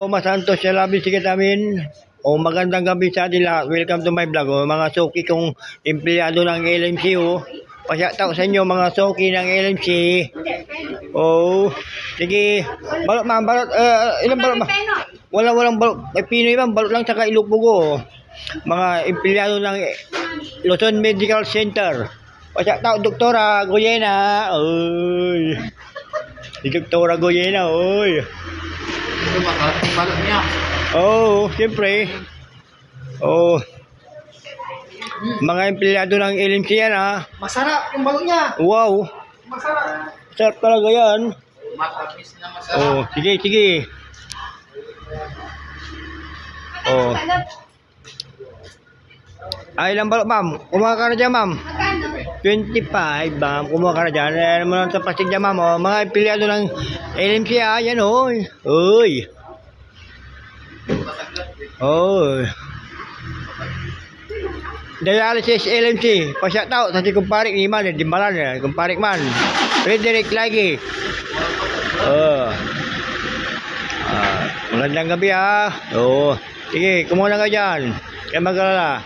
Masantos sa labis sikat namin. Magandang gabi sa atin lahat. Welcome to my vlog. Mga suki kong empleyado ng LMC. Pasyataw sa inyo mga suki ng LMC. Sige. Balot ma'am, balot. Ilang balot ba? Walang balot. May Pinoy ma'am, balot lang saka Ilocos. Mga empleyado ng Luzon Medical Center. Pasyataw, Doktora Goyena. Si Doktora Goyena, Balot niya. Siyempre. Mga empleyado ng LMC yan, ha. Masarap yung balot niya. Wow. Masarap. Sarap talaga yan. Matamis na masarap. Sige. Ilang balot, ma'am? Kumuha ka na dyan, ma'am. 25, ma'am. Kumuha ka na dyan. Ayan mo lang sa plastic dyan, ma'am. Mga empleyado ng LMC, ha. Yan, Dialysis LMC. Pasyataw. Tadi kumparik ni man. Di malan. Kumparik man. Frederick lagi. Magandang gabi, ha. Sige. Kumuha ka dyan. Kaya mag-alala.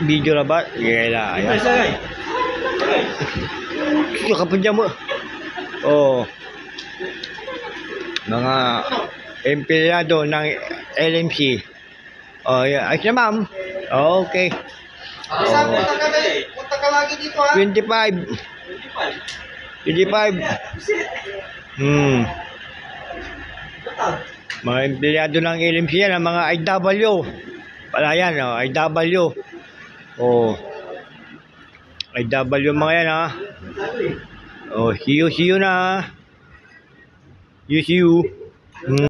Video na ba? Gila. Sige, kapunja mo. Mga empleyado ng LMC. Ayos na, ma'am. Okay. Punta ka lagi dito, ha? 25. Mga empleyado ng LMC yan, mga IW. Pala yan, IW. IW mga yan, ha. See you na. See you.